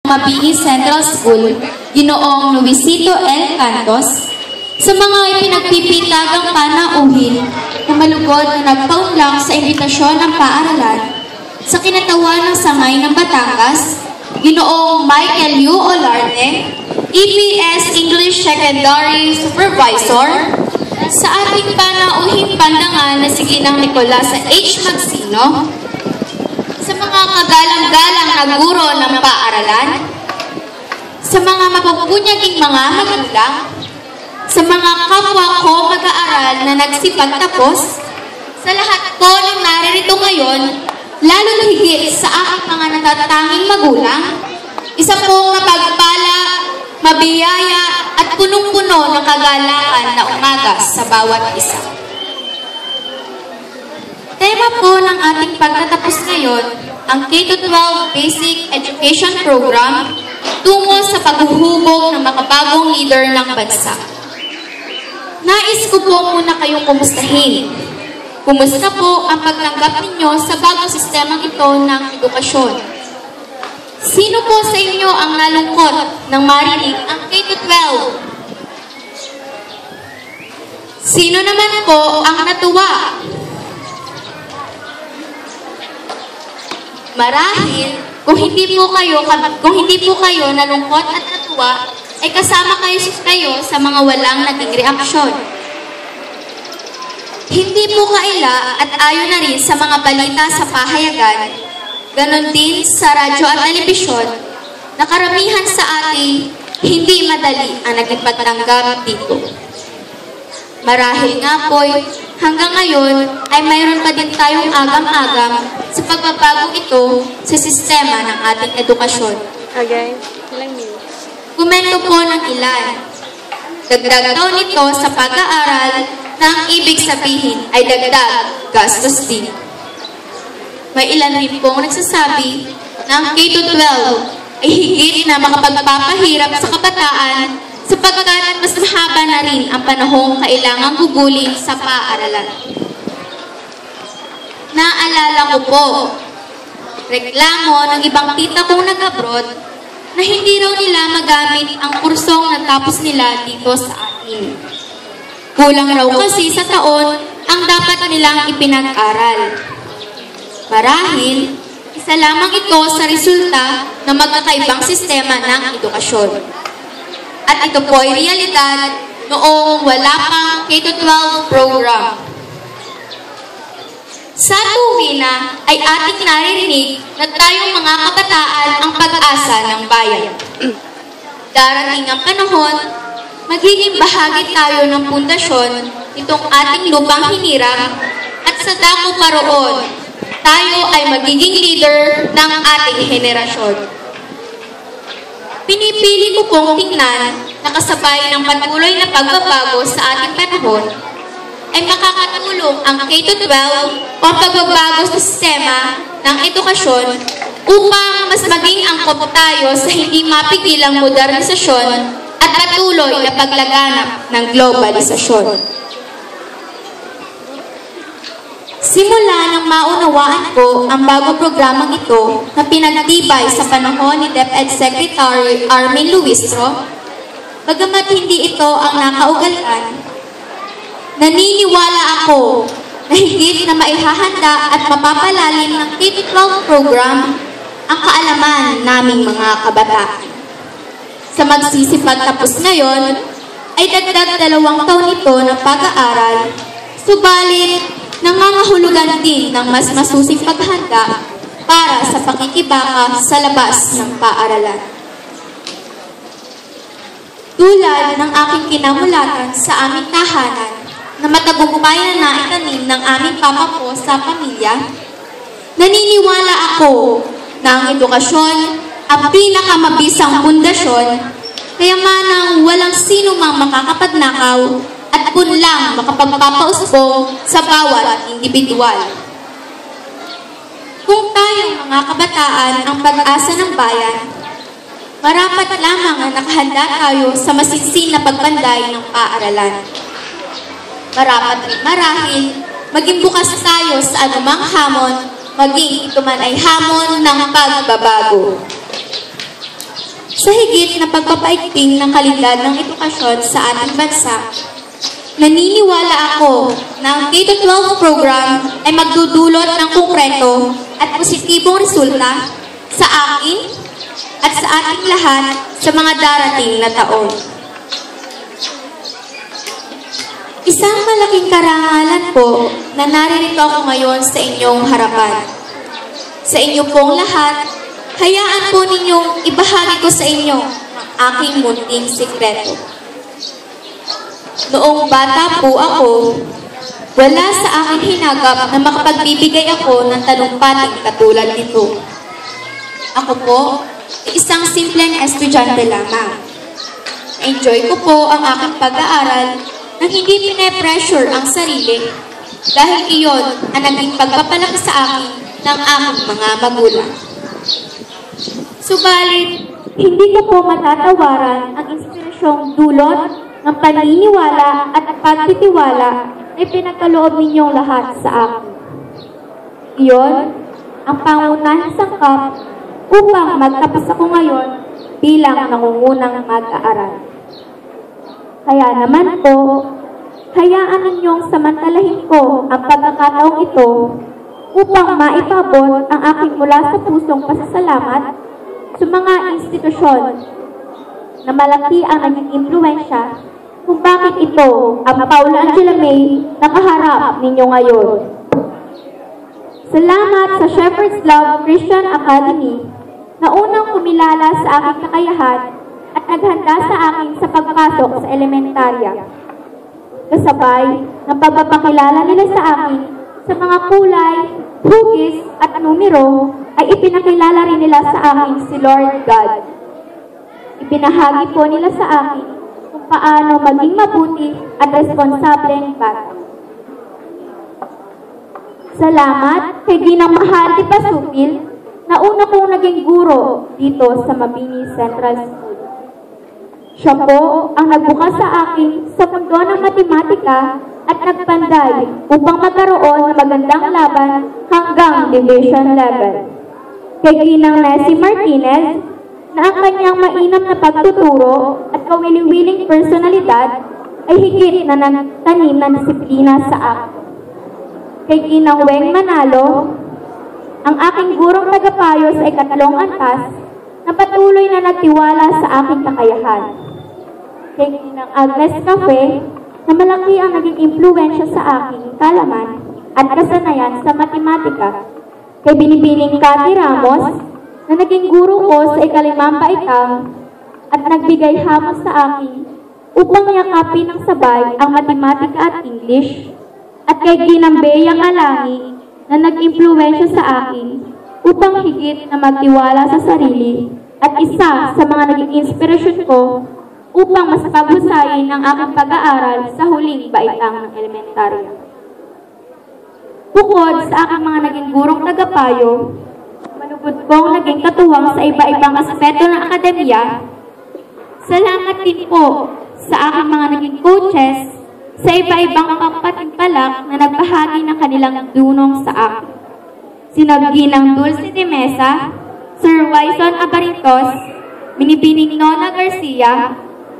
Mabini Central School, Ginoong Luisito L. Cantos, sa mga ipinagpipitagang panauhin, kumalugod na nagpaunlak sa imbitasyon ng paaralan, sa kinatawan ng sangay ng Batangas, Ginoong Michael U. Olarte, EPS English Secondary Supervisor, sa ating panauhing pandangan na si Ginang Nicolasa H. Magsino, sa mga kagalang-galang na guro ng paaralan, sa mga mapupunyaging mga magulang, sa mga kapwa ko mag-aaral na nagsipagtapos, sa lahat po ng naririto ngayon, lalo na higit sa aking mga natatanging magulang, isa pong mapagpala, mabiyaya at punong-puno ng kagalakan na umaga sa bawat isa. Tema po ng ating pagtatapos ngayon, ang K-12 Basic Education Program tungo sa paghuhubog ng makabagong leader ng bansa. Nais ko po muna kayong kumustahin. Kumusta po ang pagtanggap ninyo sa bagong sistemang ito ng edukasyon? Sino po sa inyo ang nalungkot nang marinig ang K-12? Sino naman po ang natuwa? Marahil, kung hindi po kayo nalungkot at natuwa, ay kasama kayo sa mga walang naging reaksyon. Hindi po kaila at ayon na rin sa mga balita sa pahayagan, ganon din sa radyo at telebisyon, na karamihan sa atin hindi madali ang naging pagtanggap dito. Marahil nga po'y hanggang ngayon ay mayroon pa din tayong agam-agam sa pagbabago ito sa sistema ng ating edukasyon. Okay, ilang minutes? Komento po ng ilan. Dagdag daw nito sa pag-aaral na ang ibig sabihin ay dagdag gastos din. May ilan rin pong nagsasabi na ang K-12 ay higit na makapagpapahirap sa kabataan sapagkat mas mahaba na rin ang panahong kailangang gugulin sa paaralan. Naalala ko po, reklamo ng ibang tita kong nag-abroad na hindi raw nila magamit ang kursong natapos nila dito sa atin. Kulang raw kasi sa taon ang dapat nilang ipinag-aral. Marahil, isa lamang ito sa resulta ng magkakaibang sistema ng edukasyon. At ito po ay realidad noong wala pang K-12 program. Sa tuwina ay ating naririnig na tayong mga kabataan ang pag-asa ng bayan. Darating ang panahon, magiging bahagi tayo ng pundasyon itong ating lupang hinirang at sa dako paroon, tayo ay magiging leader ng ating henerasyon. Pinipili ko pong tingnan na kasabay ng patuloy na pagbabago sa ating panahon ay makakatulong ang K-12 o pagbabago sa sistema ng edukasyon upang mas maging angkop tayo sa hindi mapigilang modernisasyon at patuloy na paglaganap ng globalisasyon. Simula nang maunawaan ko ang bagong programang ito na pinagtibay sa panahon ni DepEd Secretary Armin Luistro, bagamat hindi ito ang nakaugalkan, naniniwala ako na higit na maihahanda at mapapalalim ng K-12 program ang kaalaman naming mga kabataan. Sa magsisipagtapos ngayon, ay dagdag 2 taon ito ng pag-aaral, subalit nangangahulugan din ng mas masusing paghanda para sa pakikibaka sa labas ng paaralan. Tulad ng aking kinamulatan sa aming tahanan na matagumpay na naitanim ng aming papa po sa pamilya, naniniwala ako na ang edukasyon ang pinakamabisang pundasyon, kaya manang walang sino mang makakapagnakaw at punlang makapagpapausbong sa bawat individual. Kung tayong mga kabataan ang pag-asa ng bayan, marapat lamang ang nakahanda tayo sa masinsin na pagbanday ng paaralan. Marapat rin marahil, maging bukas tayo sa anumang hamon, maging ito man ay hamon ng pagbabago. Sa higit na pagpapaigting ng kalidad ng edukasyon sa ating bansa, naniniwala ako na ang K-12 program ay magdudulot ng konkreto at positibong resulta sa akin at sa ating lahat sa mga darating na taon. Isang malaking karangalan po na naririto ako ngayon sa inyong harapan. Sa inyo pong lahat, hayaan po ninyong ibahagi ko sa inyo ang aking munting sikreto. Noong bata po ako, wala sa aking hinagap na makapagbibigay ako ng talumpating katulad nito. Ako po, isang simpleng estudyante lamang. Enjoy ko po ang aking pag-aaral nang hindi pine-pressure ang sarili dahil iyon ang naging pagpapalaki sa akin ng aking mga magulang. Subalit, hindi ko po matatawaran ang inspirasyong dulot ng paniniwala at pagtitiwala na pinagkaloob ninyong lahat sa akin. Iyon ang pangunahing sangkap upang magtapos ako ngayon bilang nangungunang mag-aaral. Kaya naman po, hayaan ninyong samantalahin ko ang pagkakataong ito upang maipabot ang aking mula sa pusong pasasalamat sa mga institusyon na malaki ang naging impluwensya kung bakit ito ang Paula Angela May nakaharap ninyo ngayon. Salamat sa Shepherd's Love Christian Academy na unang kumilala sa aking kakayahan at naghanda sa akin sa pagpasok sa elementarya. Kasabay ng pagpapakilala nila sa akin sa mga kulay, hugis at numero ay ipinakilala rin nila sa akin si Lord God. Ibinahagi po nila sa akin kung paano maging mabuti at responsableng bata. Salamat kay Ginang Mahal de Pasupil na una kong naging guro dito sa Mabini Central School. Siya po ang nagbukas sa akin sa mundo ng matematika at nagpanday upang magkaroon ng magandang laban hanggang division level. Kay Ginang Nessie Martinez na ang kanyang mainam na pagtuturo at kawili-wiling personalidad ay higit na nagtanim ng disiplina sa akin. Kay Ginang Weng Manalo, ang aking gurong tagapayo sa ikatlong antas na patuloy na nagtiwala sa aking kakayahan. Kay Ginang Agnes Cafe, na malaki ang naging impluwensya sa aking kalaman at kasanayan sa matematika. Kay Binibining Cathy Ramos, na naging guro ko sa ikalimang paitang at nagbigay hamon sa akin upang yakapin ng sabay ang matematika at English. At kay Ginang Beyang Alangi, na nag-impluwensya sa akin upang higit na magtiwala sa sarili at isa sa mga naging inspirasyon ko upang mas paghusayin ang aking pag-aaral sa huling baitang ng elementarya. Bukod sa aking mga naging gurong tagapayo, manugod kong naging katuwang sa iba-ibang aspeto ng akademya, salamat din po sa aking mga naging coaches sa iba-ibang pagpatimpalak na nagbahagi ng kanilang dunong sa akin. Sina Ginang Dulce de Mesa, Sir Wyson Abaritos, Binibining Nona Garcia,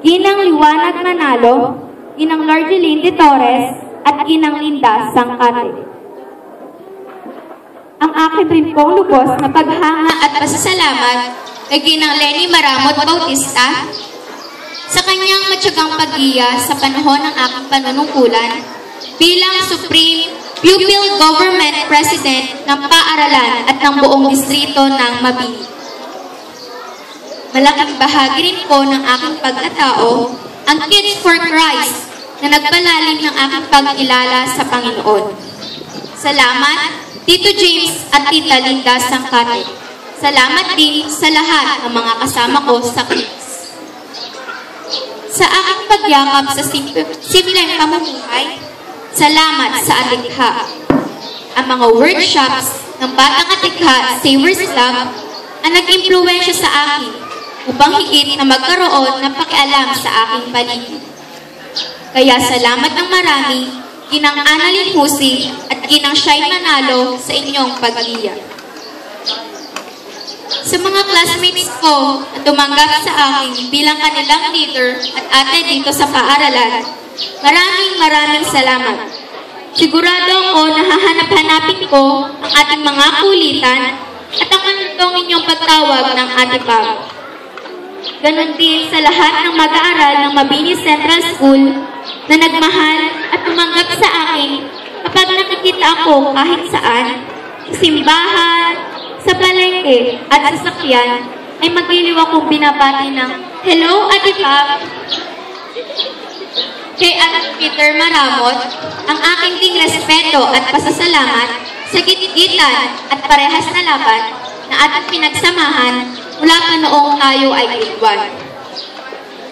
Ginang Liwanag Manalo, Ginang Lorgeline de Torres, at Ginang Linda Sangkate. Ang aking rin pong lubos na paghanga at pasasalamat kay Ginang Lenny Maramot Bautista sa kanyang matyagang pag-iya sa panahon ng aking panunungkulan bilang Supreme Pupil Government President ng paaralan at ng buong distrito ng Mabini. Malaking bahagi rin po ng aking pagkatao ang Kids for Christ na nagpalalim ng aking pagkilala sa Panginoon. Salamat, Tito James at Tita Linda Sangkate. Salamat din sa lahat ng mga kasama ko sa Kids. Sa aking pagyakap sa simpleng pamumuhay, salamat sa Atikha. Ang mga workshops ng Batang Atikha Savers Love ang nag-impluwensya sa akin upang higit na magkaroon ng pakialam sa aking paligid. Kaya salamat ng marami, Ginang Annalyn Husi at Ginang Shai Manalo sa inyong pag-iya. Sa mga classmates ko na tumanggap sa akin bilang kanilang leader at ate dito sa paaralan, maraming salamat. Sigurado ako na hahanap-hanapin ko ang ating mga kulitan at ang anundong inyong pagtawag ng Ate Pam. Ganon din sa lahat ng mag-aaral ng Mabini Central School na nagmahal at tumanggap sa akin kapag nakikita ako kahit saan, sa simbahan, sa palengke at sa sakyan, ay magiliw akong binabati ng, "Hello, Ate Pam." Kay Ate Peter Maramot, ang aking ding respeto at pasasalamat sa gitgitan at parehas na laban na ating pinagsamahan mula pa noong tayo ay grade 1.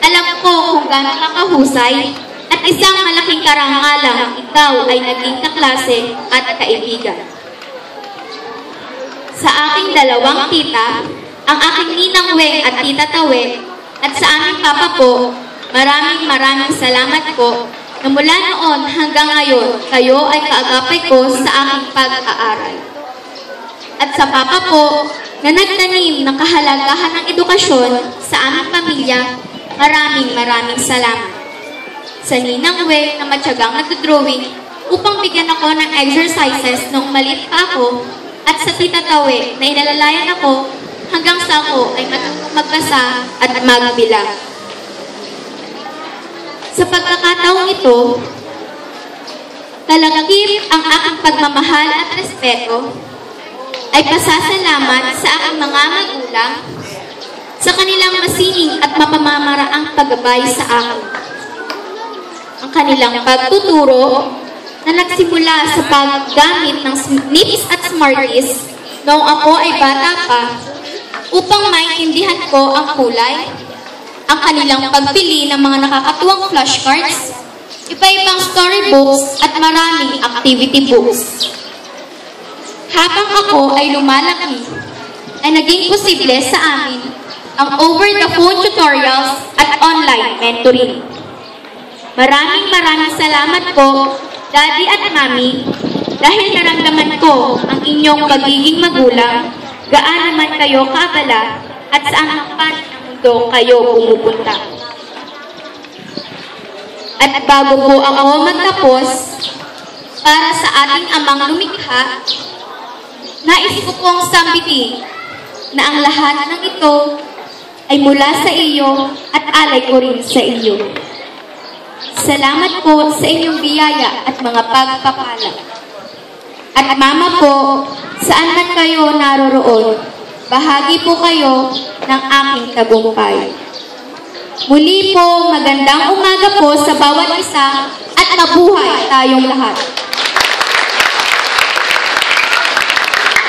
Alam ko kung gaano kakahusay at isang malaking karangalang ikaw ay naging kaklase at kaibigan. Sa aking dalawang tita, ang aking ninang Weng at tita Tawe, at sa aming papa po, maraming salamat po na mula noon hanggang ngayon, kayo ay kaagapay ko sa aking pag-aaral. At sa papa po, na nagtanim ng kahalagahan ng edukasyon sa aming pamilya, maraming salamat. Sa ninang Weng na matyagang nagdodrawing upang bigyan ako ng exercises noong maliit pa ako, at sa tita Tawe na inalalayan ako hanggang sa ako ay matutong magbasa at magbilang. Sa pagkakataong ito, kalakip ang aking pagmamahal at respeto ay pasasalamat sa aking mga magulang sa kanilang masining at mapamamaraang paggabay sa akin. Ang kanilang pagtuturo na nagsimula sa paggamit ng Nips at Smarties noong ako ay bata pa upang maintindihan ko ang kulay, ang kanilang pagpili ng mga nakakatuwang flashcards, iba-ibang storybooks at maraming activity books. Habang ako ay lumalaki, ay naging posible sa amin ang over-the-phone tutorials at online mentoring. Maraming salamat po, Daddy at Mami, dahil naramdaman ko ang inyong pagiging magulang, gaano man kayo kaabala at saan ang panig ng mundo kayo pumupunta. At bago po ako magtapos, para sa ating amang lumikha, nais ko pong sambitin na ang lahat ng ito ay mula sa iyo at alay ko rin sa iyo. Salamat po sa inyong biyaya at mga pagpapala. At Mama po, saan man kayo naroroon, bahagi po kayo ng aking tagumpay. Muli po, magandang umaga po sa bawat isa at mabuhay tayong lahat.